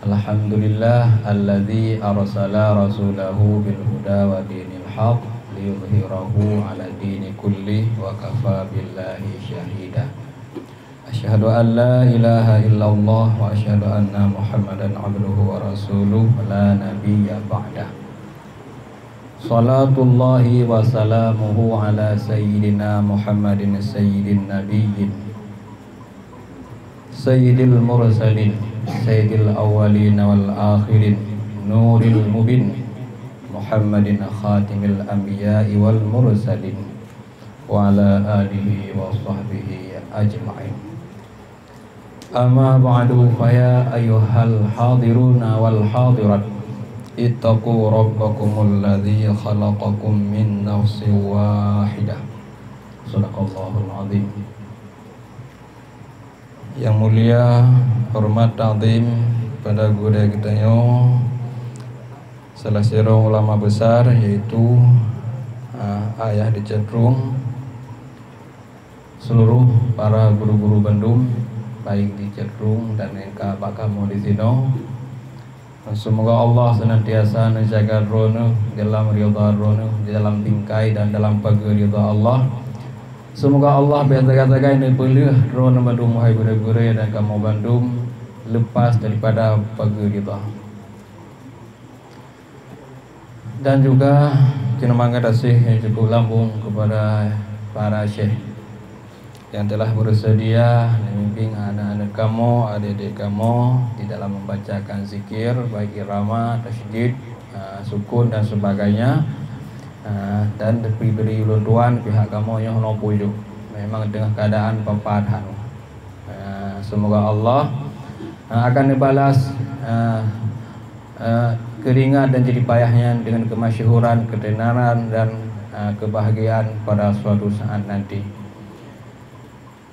Alhamdulillah alladzi arsala rasulahu bil huda wa dinil haq liyudhhirahu ala dini kulli wa kafa billahi syahida. Asyhadu an la ilaha illallah wa asyhadu anna Muhammadan abduhu wa rasuluh la nabiyya ba'dah. Salatullahi wa salamuhu ala sayyidina Muhammadin sayyidin nabiyyin sayyidil mursalin sayyidil awwalin wal akhirin nuril mubin Muhammadin khatimil anbiya'i wal mursalin wa ala alihi wa sahbihi ajma'in. Amma ba'du, faya ayyuhal hadiruna wal hadirat, ittaqu rabbakumul ladzi khalaqakum min nafsin wahidah. Shadaqallahul azim. Yang mulia, hormat ta'zim pada guru kita salah seorang ulama besar, yaitu ayah di Cedrung, seluruh para guru-guru Bandung baik di Cedrung dan engka bakamu di sino. Semoga Allah senantiasa menjaga rono dalam ridha rono, di dalam tingkai dan dalam pagar ridha Allah. Semoga Allah berjaga-jaga ini pelih rono Bandung hai guru-guru dan kamu Bandung lepas daripada pagar ridha. Dan juga terima kasih yang cukup lambung kepada para syekh yang telah bersedia memimpin anak-anak kamu, adik-adik kamu di dalam membacakan zikir baik irama, tasydid, sukun dan sebagainya. Dan diberi ulun pihak kamu yang nopo hidup memang dengan keadaan papahan. Semoga Allah akan dibalas keringat dan jerih payahnya dengan kemasyhuran, ketenaran dan kebahagiaan pada suatu saat nanti.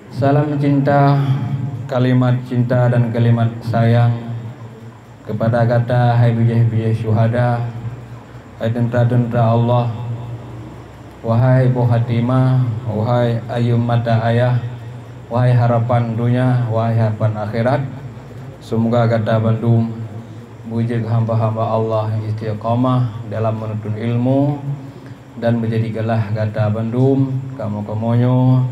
Salam cinta, kalimat cinta dan kalimat sayang kepada kata hai bijah-bijah syuhada, hai tentara-tentara Allah, wahai Bu Hatimah, wahai ayum mata ayah, wahai harapan dunia, wahai harapan akhirat. Semoga kata Bandung wujud hamba-hamba Allah yang istiqamah dalam menuntut ilmu dan menjadikanlah kata Bandung kamu-kamunya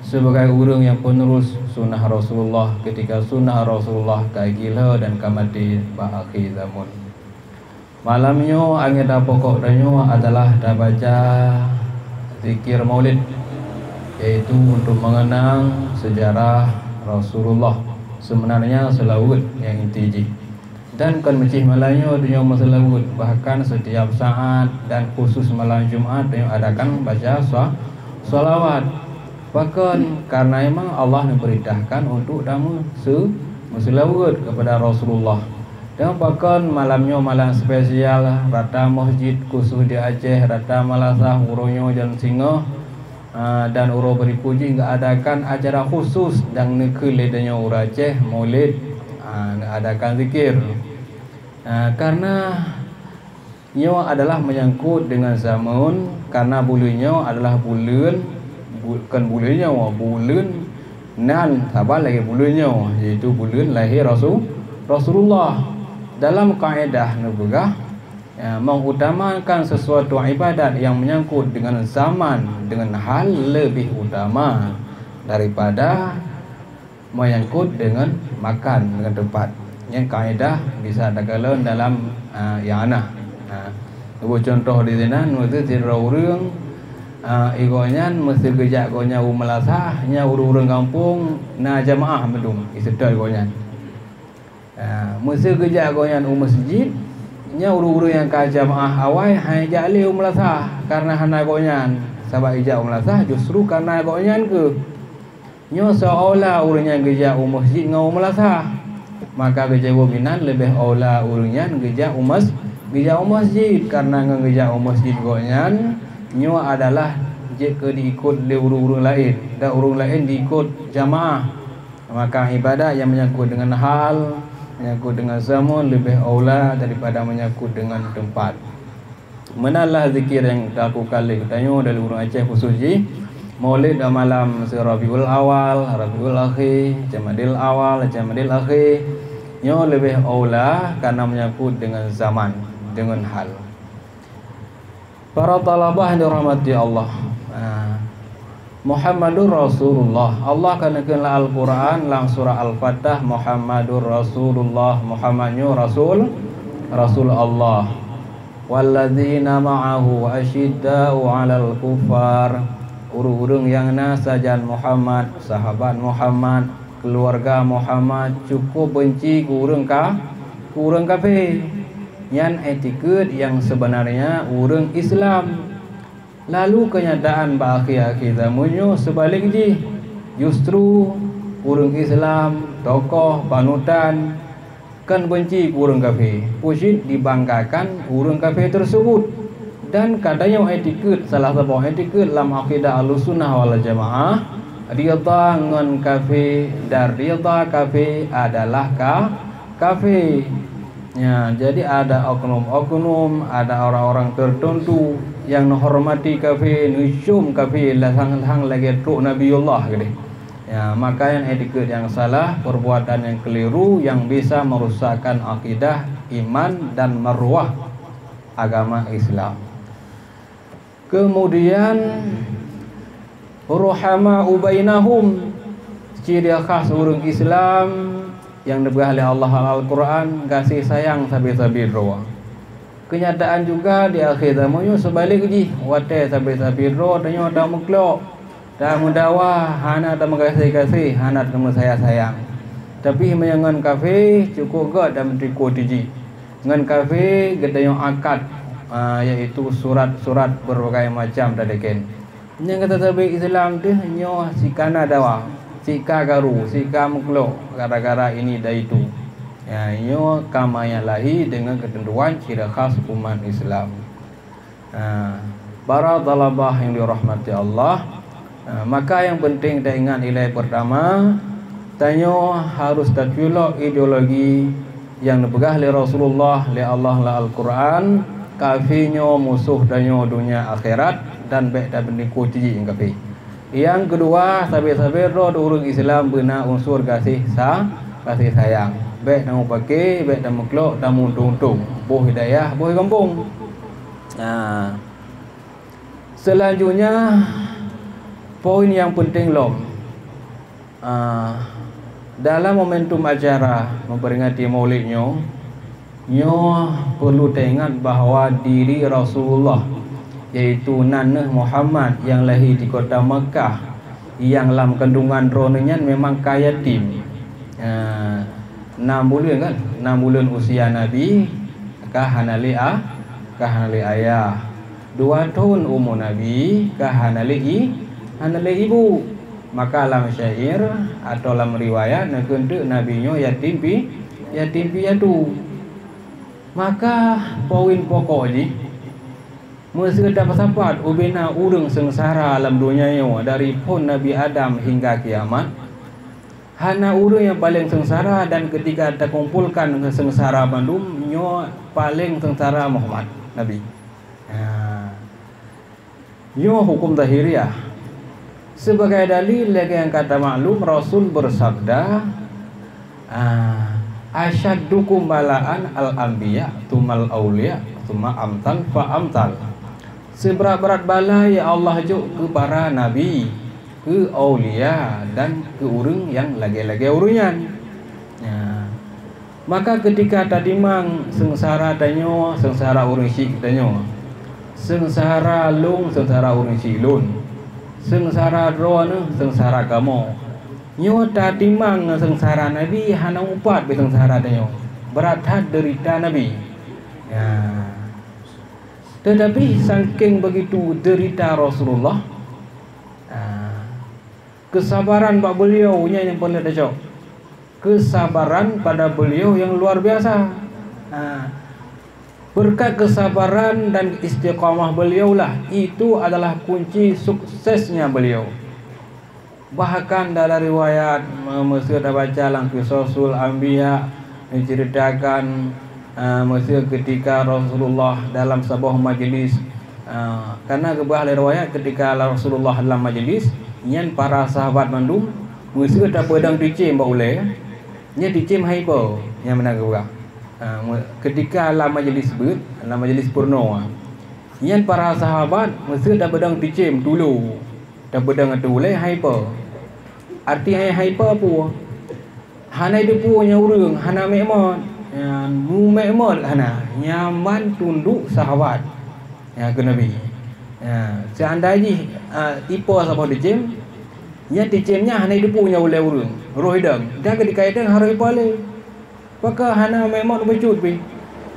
sebagai orang yang penerus sunnah Rasulullah ketika sunnah Rasulullah kaigila dan kamati ba'akhir zaman. Malamnya agenda pokoknya adalah dah baca zikir maulid, yaitu untuk mengenang sejarah Rasulullah. Sebenarnya selawat yang inti dan kan mencih malamnya dunia selawat, bahkan setiap saat dan khusus malam Jumat yang adakan baca salawat. Bahkan karena memang Allah memberitakan untuk damu selawat kepada Rasulullah. Dan bahkan malamnya malam spesial rata masjid khusus di Aceh, rata Malasah, uronya dan Singa dan uro beri puji enggak adakan acara khusus dan nekeledanya uro Aceh maulid adakan zikir. Karena ia adalah menyangkut dengan zaman, karena bulannya adalah bulan bukan bulannya bulan nan sabar lagi bulannya, yaitu bulan lahir Rasulullah. Dalam kaedah nubugah mengutamakan sesuatu ibadat yang menyangkut dengan zaman, dengan hal lebih utama daripada menyangkut dengan makan, dengan tempat. Yang kaedah bisa dagalan dalam yana. Contoh di sini nutu tidak orang igonyan mesti gejak gonya umalasah nya urang kampung na jamaah medum isedai gonyan. Mesti gejak gonya masjid nya urang yang ka jamaah awai hai jali umalasah karena hana gonyan sabab ijak umalasah justru karena gonyan ke nya seolah urangnya gejak masjid ngau umalasah, maka gejak wabinan lebih olah urangnya gejak masjid karena ngejak masjid gonyan nyo adalah jika diikut oleh urang lain dan urang lain diikut jamaah, maka ibadah yang menyangkut dengan hal, menyangkut dengan zaman lebih aula daripada menyangkut dengan tempat. Menalah zikir yang dilakukan oleh katanya dari urang Aceh khususnya maulid malam Rabiul Awal, Rabiul Akhir, Jamadil Awal, Jamadil Akhir nyo lebih aula karena menyangkut dengan zaman, dengan hal. Para talabah yang dirahmati Allah, Muhammadur Rasulullah. Allah kanakanlah Al-Quran lang surah Al-Fatah, Muhammadur Rasulullah, Muhammadnya Rasul Allah. Walladzina ma'ahu asyidda'u 'alal kufar. Urung-urung yang nasajan Muhammad, sahabat Muhammad, keluarga Muhammad cukup benci kurang kafir. Yang etikad yang sebenarnya urang Islam. Lalu kenyataan akhir-akhir zamannya sebalik je. Justru urang Islam, tokoh, panutan kan benci urang kafir. Pusid dibanggakan urang kafir tersebut. Dan katanya etikad, salah satu etikad dalam akidah Ahlussunnah wal Jamaah, rida ngan kafir dan rida kafir adalah kafir. Ya, jadi ada oknum-oknum, ada orang-orang tertentu yang menghormati kafir, nusum kafir lah hang lagi truk Nabiullah gitu. Ya, maka yang etikad yang salah, perbuatan yang keliru yang bisa merusakkan akidah, iman dan marwah agama Islam. Kemudian ruhama ubainahum, ciri khas orang Islam yang diberi oleh Allah Al-Quran, kasih sayang sabi-sabi roh. Kenyataan juga di akhir zamannya sebalik je, wate sabi-sabi roh tanya dah muklok, dah mudawa, hana dah mengkasih-kasih, hana dah sayang. Tapi menyangan kafe cukup gak dah menteri kotiji. Ngan kafe gedayong akad, yaitu surat-surat berbagai macam tadikan. Yang kata sabi Islam tu nyo sikana dawa, sika garu, sika muklok, gara-gara ini dah itu. Ya, nyo kamaya lahi dengan ketentuan ciri khas umat Islam. Para talabah yang dirahmati Allah, maka yang penting kita ingat nilai pertama, tanyo harus tatwilo ideologi yang dipegah oleh Rasulullah, oleh Allah, oleh Al-Quran. Kafirnya musuh danyo dunia akhirat dan baik dan beniku ciji yang kafir. Yang kedua, sabi-sabi roh orang Islam benar unsur kasih sayang. Baik namu pakai, baik namu kelok, namu untung-untung. Boh hidayah, boh kampung. Selanjutnya, poin yang penting dalam momentum acara memperingati maulidnya, nyo perlu teringat bahawa diri Rasulullah, yaitu Nanah Muhammad yang lahir di kota Mekah, yang dalam kandungan ronenya memang kaya tim. 6 bulan kan, 6 bulan usia Nabi, kahanali ayah. 2 tahun umur Nabi, kahanali ibu. Maka dalam syair atau dalam riwayat nak nabinya yatim piatu. Maka poin pokok ni mesti dapat sapat ubena urang sengsara alam dunia yo dari pun Nabi Adam hingga kiamat. Hana urang yang paling sengsara dan ketika terkumpulkan sengsara bandum nyo paling sengsara Muhammad Nabi. Yo hukum zahiriyah. Sebagai dalil lagi yang kata maklum Rasul bersabda, asyaddukum balaan al-anbiya tumal awliya tuma amtal fa amtal. Seberat-berat bala ya Allah juk ke para nabi, ke awliya dan ke urang yang lagi-lagi urunyan. Maka ketika tadi mang sengsara tanyo, sengsara urang syik tanyo, sengsara lung, sengsara urang silun, sengsara drone, sengsara kamu. Nyo tadi mang sengsara Nabi hana upat be sengsara danyo. Berat had derita Nabi. Tetapi saking begitu derita Rasulullah, kesabaran pak beliau nya yang paling dahsyat. Kesabaran pada beliau yang luar biasa. Berkat kesabaran dan istiqamah beliau lah, itu adalah kunci suksesnya beliau. Bahkan dalam riwayat Mesir dah baca dalam Qisasul Anbiya menceritakan Mesir ketika Rasulullah dalam sebuah majlis, karena kebah riwayat ketika Rasulullah dalam majlis nyan para sahabat mandum Mesir dah pedang dicim baulai nya dicem hyper yang mana ke orang. Ketika dalam majlis purna, yang para sahabat mesti dah bedang dicem dulu. Dah bedang tu le hyper. Arti hyper apa? Hana depu nya urang, hana mekmot. Mu mekmot hana nyaman tunduk sahabat. Ya ke Nabi. Seandainya tipe siapa dicem, nya dicemnya hana depu nya oleh urang. Roh hidang. Dan ketika itu harus pale. Maka hana mekmot becut pi.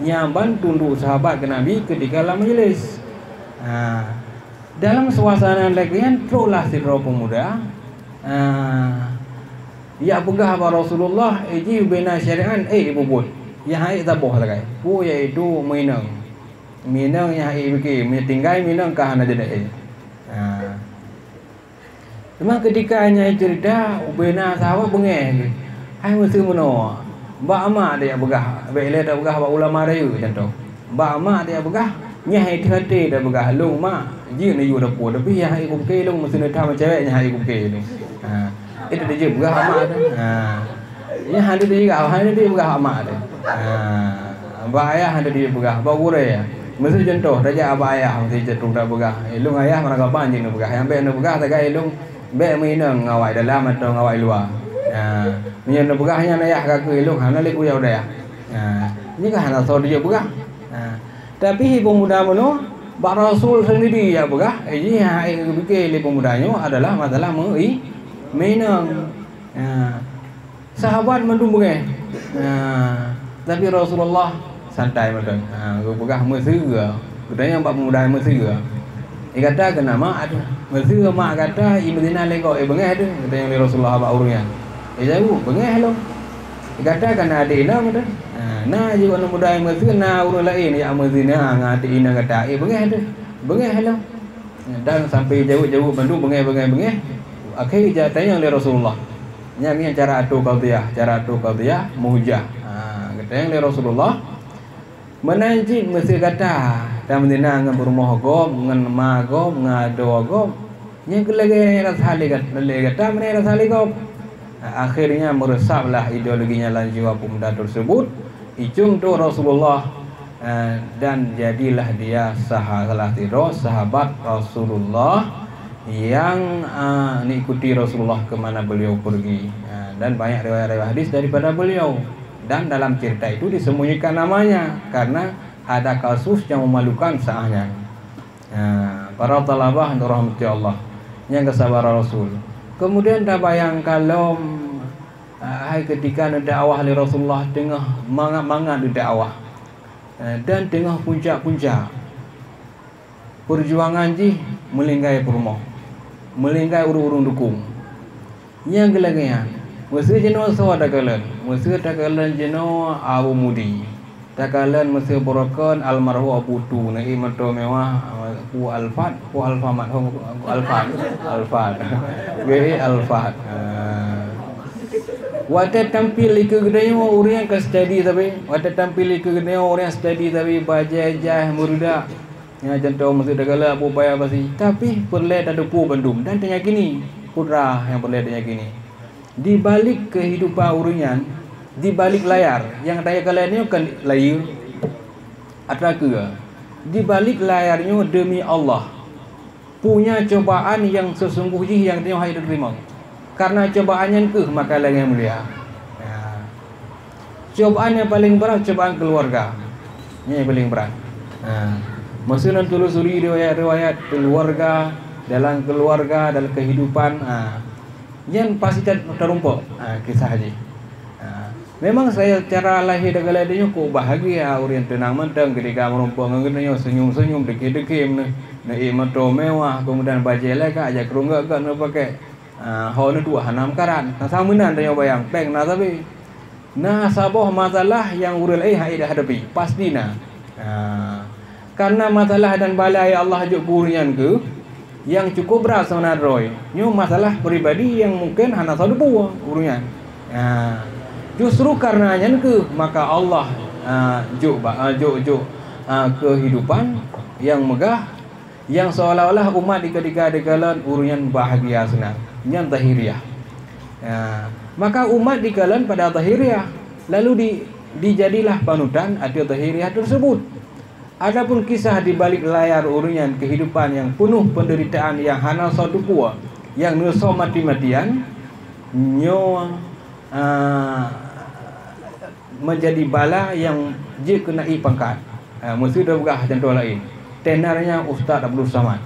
Nyaman tunduk sahabat ke Nabi ketika dalam majlis. Dalam suasana lagian teruklah si roh pemuda. Ya pegah apa Rasulullah iji bina syari'an bubut. Ya hai taboh lagai. Pu iaitu minang. Minang ya hai biki, tinggai minang ka hana jadi. Cuma ketika nya cerita bina sahabat bengeh. Hai mesti meno. Mbak ama dia begah. Bele dah begah ulama dia contoh. Mbak ama dia begah. Nya hai hati dah begah long mak. Ji ni yu dah pu tapi ya hai kum ke long mesti nak tham cewek nya hai kum ke ni. Itu dia juga amat tu. Ini ada dia juga, ada dia juga amat tu. Abah ayah ada dia juga, abah gurih. Mesti contoh, raja abah ayah mesti cenderung dah juga. Ilung ayah mana kapan je nak juga. Yang be nak juga, tak ilung be minang ngawai dalam atau ngawai luar. Ni nak juga hanya ayah kakak ilung, hana leku jauh dah. Ini kan hana saudara dia juga. Tapi pemuda mana, Pak Rasul sendiri ya juga. Ini yang fikir pemudanya adalah masalah minang. Sahabat mendung bengeh. Tapi Rasulullah santai macam. Begah mesra. Katanya empat pemuda mesra. Dia kata kenapa ada. Mesra mak kata Madinah lengkok bengeh tu. Katanya Rasulullah abak urungnya. Jauh bengeh lo. Dia kata kana ada ina macam. Nah juga anak muda yang mesra na urang lain yang Madinah ngati ina kata bengeh tu. Bengeh lo. Dan sampai jauh-jauh mendung bengeh. Akhir tanya oleh Rasulullah. Yang cara atu qadiyah muhjah. Kata yang oleh Rasulullah menanjik mesti kata dan mendina ngan berumah gom ngan magom ngado gom. Yang kelagi rasali kata mana rasali gom. Akhirnya meresaplah ideologinya lan jiwa pemuda tersebut. Icung tu Rasulullah dan jadilah dia salah sahabat Rasulullah yang mengikuti Rasulullah kemana beliau pergi, dan banyak riwayat-riwayat hadis daripada beliau. Dan dalam cerita itu disembunyikan namanya karena ada kasus yang memalukan saahnya. Para talabah rahmati Allah yang kesabaran Rasul. Kemudian dah bayang kalau ketika dakwah oleh Rasulullah tengah mangat di dakwah dan tengah puncak-puncak perjuangan ji melingkai perumah, melingkai urung-urung dukung. Yang gelangnya, mesti jenuh sawa dakalan, mesti dakalan jenuh Abu Mudi, dakalan mesti borokan almarhum Abu Tu, nai mato mewah Pu Alfat, Be Alfat. Wata tampil ke gedenya orang yang study tapi, wata tampil ke gedenya orang yang study tapi bajai muruda. Ya contoh mesti dagala apa bayar pasti. Tapi perle ada pu bandum dan tanya kini putra yang perle tanya kini. Di balik kehidupan urunyan, di balik layar yang tanya kalian ni bukan layar atau ke. Di balik layarnya demi Allah punya cobaan yang sesungguhnya yang dia hidup terima. Karena cobaannya ke maka yang mulia. Cobaan yang paling berat cobaan keluarga. Ini yang paling berat. Mesti nak telusuri riwayat-riwayat keluarga, dalam kehidupan, yang pasti terumpak kisah haji. Memang saya cara lahir dengan adanya kok bahagia, orang tenang mentang ketika merumpak mengenai senyum-senyum deki-deki nak mato mewah, kemudian baju lagi aja kerunggak kan nak pakai hau dua hanam karan, sama nan tanya bayang peng na tapi nah sabah masalah yang uril hai dah hadapi pasti na. Karena masalah dan balai Allah juk burian ke yang cukup berat sebenarnya roy. Nyu masalah pribadi yang mungkin hana satu buah urunya. Justru karena yang ke maka Allah juk kehidupan yang megah yang seolah-olah umat di ketika dekalan urunya bahagia senang. Yang tahiriah. Maka umat dikalan pada Zahiriyah, lalu dijadilah panutan atau Zahiriyah tersebut. Adapun kisah di balik layar urunyan kehidupan yang penuh penderitaan yang hana satu kuah, yang nuso mati-matian, nyo menjadi bala yang je kenai pangkat. Mesti dah begah contoh lain. Tenarnya Ustaz Abdul Samad.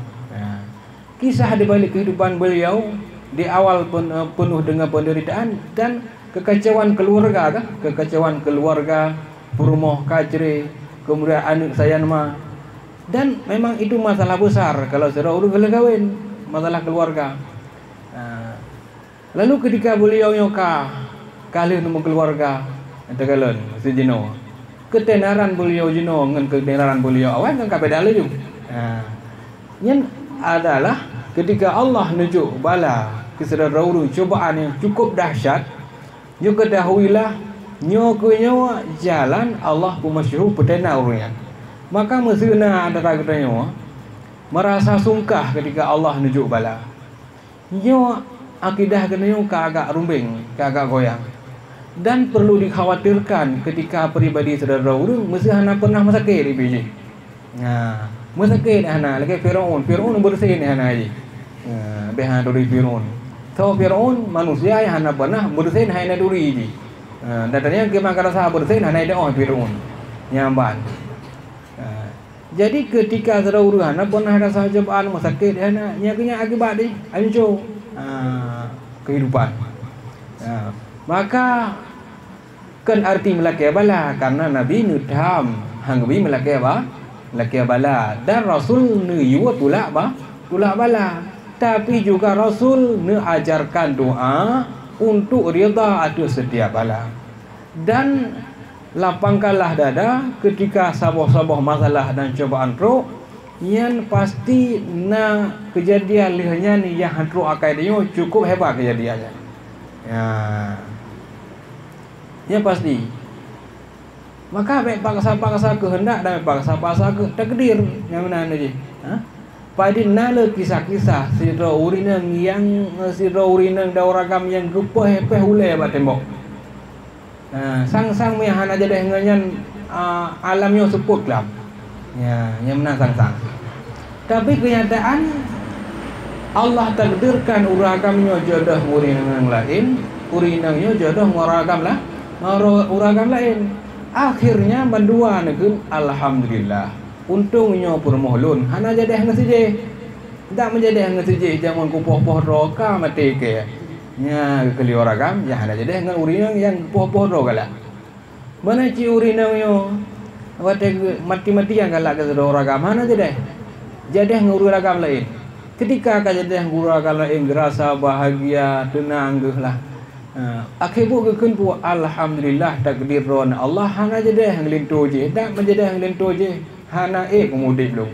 Kisah di balik kehidupan beliau di awal penuh dengan penderitaan dan kekacauan keluarga, kekacauan keluarga, perumoh kacre, kemudian anak saya nama, dan memang itu masalah besar kalau saudara urus kahwin, masalah keluarga. Lalu ketika beliau nyoka kali nemu keluarga, entahkan si Jino, ketenaran beliau Jino dengan ketenaran beliau awal kan kabeda lalu. Yang adalah ketika Allah nunjuk bala kesaudara urus cobaan yang cukup dahsyat, you ketahuilah nyokunya jalan Allah pemasyhur petena urunnya. Maka mesina antara katanya merasa sungkah ketika Allah nunjuk bala. Nyo akidah katanya agak rumbing, agak goyang. Dan perlu dikhawatirkan ketika pribadi saudara urung mesti hana pernah masakit di biji. Masakit hana lagi Firaun bersin hana aja. Behan dari Firaun. So Firaun manusia yang hana pernah bersin hana duri aja. Datanya kita kata sahabat bersin hana ada orang Firaun nyamban. Jadi ketika saudara urung hana pernah ada cobaan masakit hana nyaknya akibat deh hancur kehidupan. Maka kan arti melaki bala karena Nabi nutham hangbi melaki bala dan Rasul nuyu tulak bala, tapi juga Rasul ajarkan doa untuk rida atau setiap bala. Dan lapangkanlah dada ketika sabah-sabah masalah dan cobaan roh yang pasti na kejadian lihnya ni yang hantu akadnya cukup hebat kejadiannya. Ya pasti. Maka baik paksa-paksa kehendak dan paksa-paksa ke takdir yang mana ni? Pada nala kisah-kisah sira urinang yang sira urinang dauragam yang gepeh-peh ule bat tembok. Sang-sang meh hana jadi nganyan alamnya seput lah. Ya, yang mana sang-sang. Tapi kenyataan Allah takdirkan uragamnya jodoh urinang lain, urinangnya jodoh uragam lain. Akhirnya berdua negeri alhamdulillah. Untungnya permohlun hana jadi hang saja. Tak menjadi hang saja zaman kupoh-poh roka mati ke. Nya keli uragam ya hana jadi hang urinang yang poh-poh roka lah. Mana ci urinangnya wate mati-matian galak ke uragam hana jadi. Jadi hang uragam lain. Ketika kajadian guru agama lain rasa bahagia tenang lah. Akibu kekun pu alhamdulillah takdir ron Allah hana jadi hang lintu je, tak menjadi hang lintu je. Hana kemudian belum.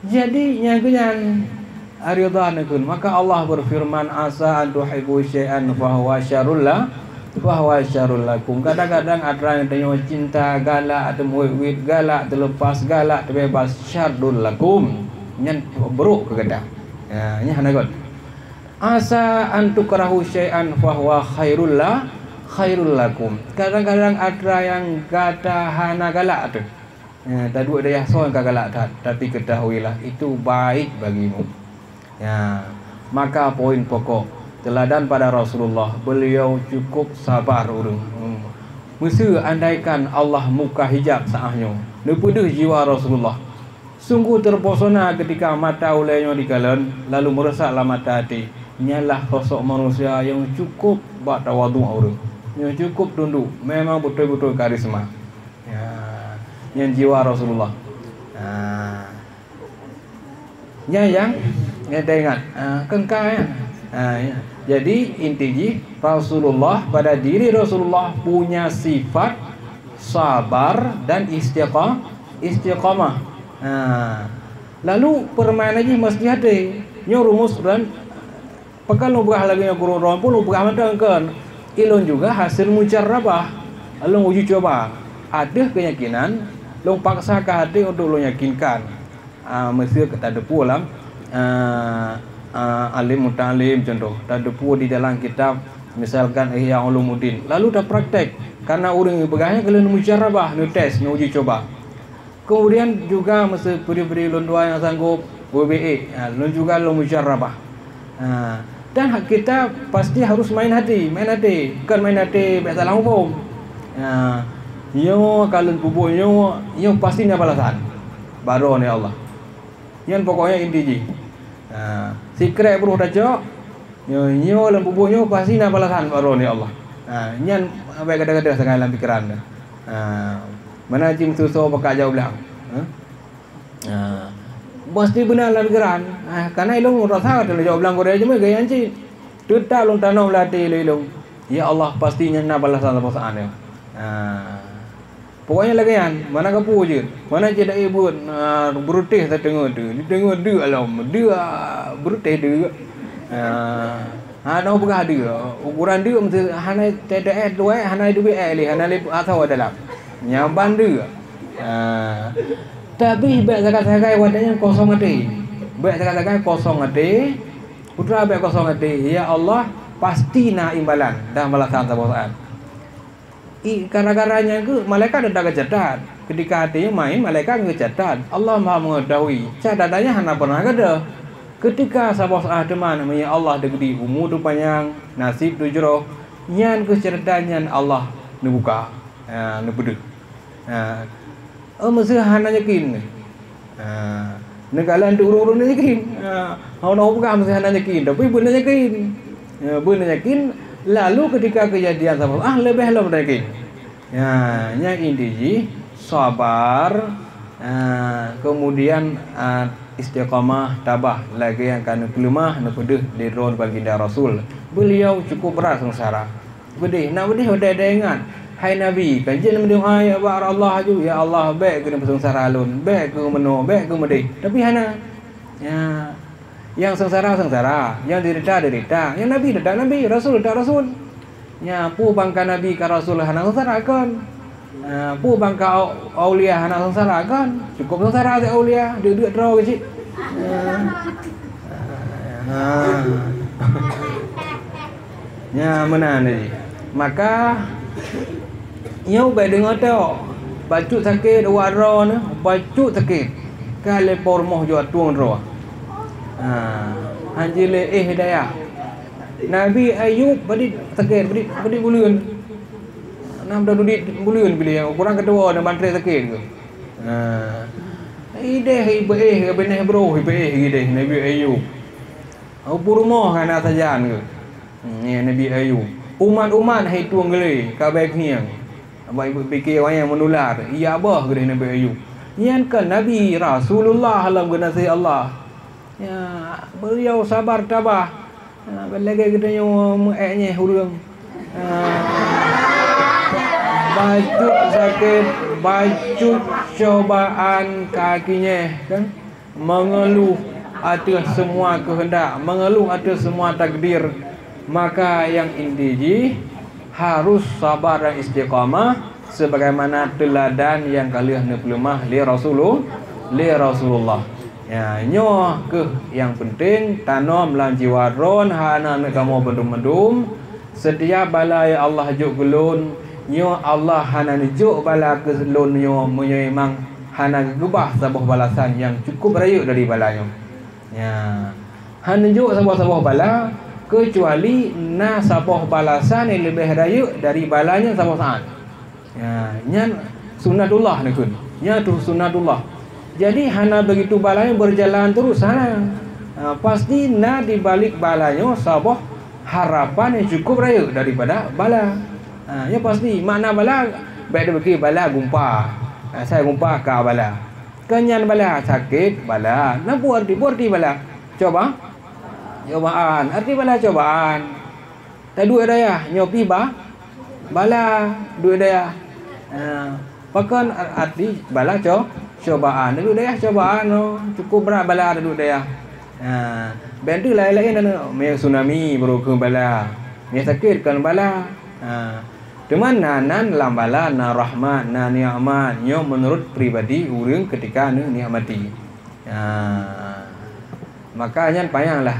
Jadi nyaguan aridah nakun maka Allah berfirman asa an tuhibbu syai'an fa huwa syarrul lakum. Kadang-kadang ada yang tanya cinta galak atau muwid galak terlepas galak terbebas syarrul lakum nyen buruk kegedah. Nya hana god. Asa an tukrahu syai'an fa huwa khairul lakum. Kadang-kadang ada yang kata hana galak tu. Tak dua daya soal galak tapi ketahuilah itu baik bagimu. Maka poin pokok teladan pada Rasulullah, beliau cukup sabar urang. Mesti andaikan Allah muka hijab saahnya, nepeduh jiwa Rasulullah. Sungguh terpesona ketika mata ulainya dikalan, lalu meresaklah mata hati. Nyalah sosok manusia yang cukup buat tawadu urang. Yang cukup tunduk, memang betul-betul karisma. Yang jiwa Rasulullah. Yang ingat, kengkang. Jadi intinya Rasulullah pada diri Rasulullah punya sifat sabar dan istiqamah. Lalu permainannya mesti ada. Nyo rumus dan pekan lu berah lagi yang kurang pun lu berah kan. Ilon juga hasil mujarabah. Lu uji coba. Ada keyakinan, lu paksa ke hati untuk lu yakinkan. Mesti kita ada pulang. alim mutalim contoh, dah depu di dalam kitab misalkan Ihya Ulumuddin, lalu dah praktek karena orang begahnya kalau mujarabah, nu tes, nu uji coba. Kemudian juga mesti beri-beri londua yang sanggup WBE, lu juga lu mujarabah. Dan kita pasti harus main hati, bukan main hati biasa salah hukum. Yo kalau bubuh yo pasti ni balasan. Baru ni Allah. Yang pokoknya inti. Secret bro dah nyo dalam bubuhnya pasti nak balasan baru ni Allah. Nyan apa kadang-kadang sangat dalam fikiran. Mana jim susah pakai jauh belang. Pasti benar dalam fikiran. Karena ilmu rasa ada jauh belang Korea cuma gaya anci. Tetap long tanam latih ilmu. Ya Allah pastinya nak balasan perasaan dia. Pokoknya lagi kan, mana kapu je, mana je dah ibu berutih saya tengok tu, dia alam, dia berutih dia. Nak berah dia, ukuran dia mesti hana TDS dua, hana dua li, hana lip atau dalam nyaban dia. Tapi baik zakat wadahnya kosong hati, baik zakat kosong hati, putra baik kosong hati. Ya Allah pasti nak imbalan dah balasan sahabat. Gara-garanya ke malaikat dah kecatat. Ketika hatinya main malaikat kecatat. Allah Maha mengetahui. Catatannya hana pernah ada. Ketika sahabat teman ya Allah degedi umur tu panjang, nasib tu jero. Nyan kecatatannya Allah nu buka. Nu beda. Mesti hana yakin. Negalan tu urun yakin. Hana buka mesti hana yakin. Tapi benar yakin. Benar yakin. Lalu ketika kejadian sahabat lebih yakin. Yang inti sabar, kemudian istiqamah, tabah lagi yang kan kelemah nak pedih di ron baginda Rasul. Beliau cukup berat sengsara. Pedih, nak pedih udah ada ingat. Hai Nabi, kajian mendoa ya Allah ju, ya Allah baik kena sengsara alun, baik ke meno, baik ke medih. Tapi hana yang sengsara, yang derita, yang Nabi Nabi, Rasul Rasul. Ya, pu bangka Nabi ka Rasul hana sengsara kan. Pu bangka aulia hana sengsara kan. Cukup sengsara se aulia, duit draw kecil. Ya, mana ni? Maka nyau baik dengar tau. Bacut sakit wara ni, bacut sakit. Kale pormoh jo tuang roh. Hanjile hidayah. Nabi Ayub badi sakit, badi bulan. Nam dah duit bulan bila orang kedua dan bantri sakit ke. Ide ibe beneh bro ibe ide Nabi Ayub. Apa rumah kana sajan ke. Ni Nabi Ayub. Umat-umat hai tuang gele ka baik hiang. Abang ibu fikir orang yang menular. Iya abah ke Nabi Ayub. Yang kan Nabi Rasulullah alam genasi Allah. Ya, beliau sabar tabah. Lagi kita nyawa mengeknya hurung. Bacut sakit, bacut cobaan kakinya kan, mengeluh atas semua kehendak, mengeluh atas semua takdir. Maka yang inti harus sabar dan istiqamah sebagaimana teladan yang kalian neplemah li Rasulullah. Ya, nyo ke yang penting tanam dalam jiwa ron hana nak kamu bendum-bendum setiap bala yang Allah juk gelun nyo Allah hana juk bala ke lun nyo memang hana gebah sabah balasan yang cukup rayuk dari balanya. Ya, hana juk sabah-sabah bala kecuali na sabah balasan yang lebih rayuk dari balanya sabah saat. Ya, nyan sunnatullah ni kun. Nya tu sunnatullah. Jadi hana begitu balanya berjalan terus sana. Pasti na di balik balanya sabah harapan yang cukup raya daripada bala. Ya pasti makna bala baik dia bala gumpa. Saya gumpa ka bala. Kenyan bala sakit bala. Nampu arti bala. Coba. Cobaan. Arti bala cobaan. Tak duit daya nyopi bala duit daya. Pakan arti bala cobaan. Dulu daya cobaan cukup berat bala dulu daya. Bantu lain-lain ada tsunami baru ke bala. Ni sakit kan bala. Teman nanan dalam bala na rahmat na nikmat nyo menurut pribadi urang ketika nikmati. Makanya payahlah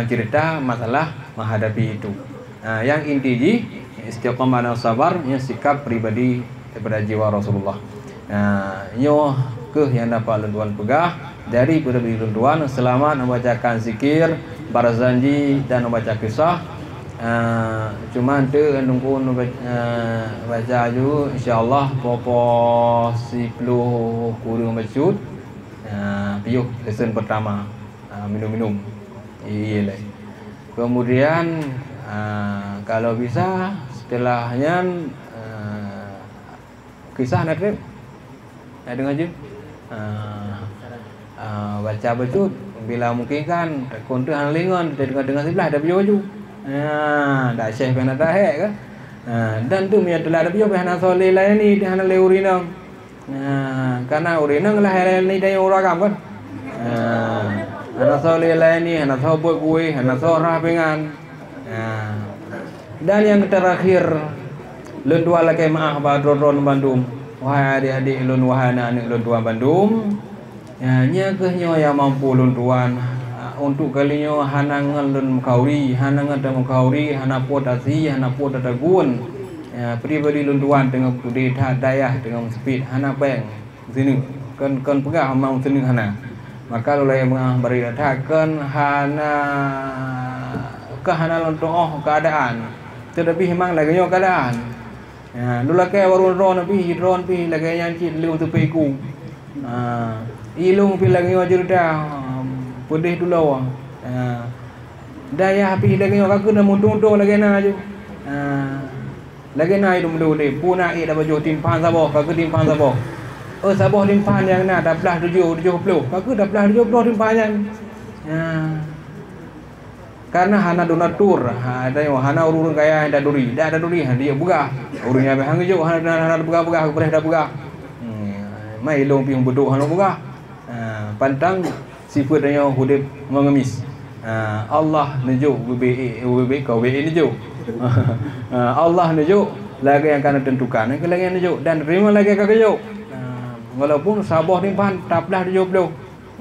cerita masalah menghadapi itu. Yang inti di istiqomah dan sabar, yang sikap pribadi daripada jiwa Rasulullah. Nyo ke yang dapat tuan pegah dari tuan selamat membacakan zikir, barzanji dan membaca kisah. Cuman tu nunggu baca ju insyaallah popo 10 kurung bacut. Piuh lesson pertama minum-minum. Iyalah. Kemudian kalau bisa setelahnya kisah nak dengar je. Baca betul bila mungkin kan kontu hang lengon kita dengar sebelah ada bio baju. Dak syekh kan ada hek kan. Dan tu punya telah ada bio hana soleh lain ni hana le urina. Karena urina lah ni dia orang agam kan. Hana soleh lain ni hana tahu buat kuih, hana sorah pengan. Dan yang terakhir lun dua lagi maaf badron Bandung. Wahai adik-adik lun wahai anak lun dua Bandung. Nya kehnyo yang mampu lun tuan untuk kalinya hanangan lun kauri, hanangan temu kauri, hana potasi, hana potatagun. Pribadi lun tuan dengan budi dayah dengan speed hana peng sini kan pegah mau sini hana. Maka lulai beri datangkan hana lun toh keadaan. Tetapi memang lagi nyo keadaan. Dulu ke warun ron pi lagi yang cit lu tu peku. Ilung pi lagi wajar dah pedih dulu. Daya pi lagi nyo kaku dah muntung lagi na aju. Lagi na itu mulu deh. Puna ida baju timpan saboh, kaku timpan saboh. Saboh timpan yang na dah belah 70. Kaku dah belah 70 timpannya. Karena hana donatur, ada yang hana urun kaya ada duri, dah ada duri, dia buka. Urunnya hang jo hana buka boleh dah buka. Mai long piung beduk hana buka. Pantang sifat dia hudip mengemis. Allah nejuk UBB kau BE nejuk. Allah nejuk lagi yang akan tentukan, lagi yang nejuk dan terima lagi kau nejuk. Walaupun saboh timpan taplah 70.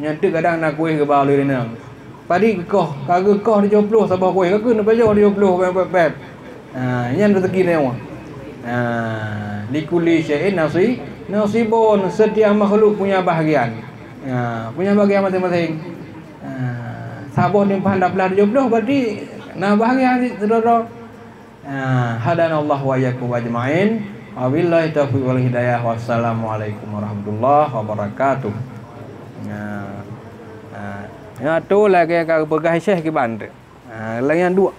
Nyantik kadang nak kuih ke bawah lirina. Padi koh, kagak koh 70 sabah kuih, kagak nak baca 70 beb. Yang rezeki dia. Likuli syai'in nasibun, setiap makhluk punya bahagian. Punya bahagian masing-masing. Sabah timpan daplah 70 berarti nah bahagian saudara. Hadanallah wa iyyakum ajmain. Wabillahi taufiq wal hidayah. Wassalamualaikum warahmatullahi wabarakatuh. Ya tu lagi kau pegah syekh ke bandar. Lagi yang dua.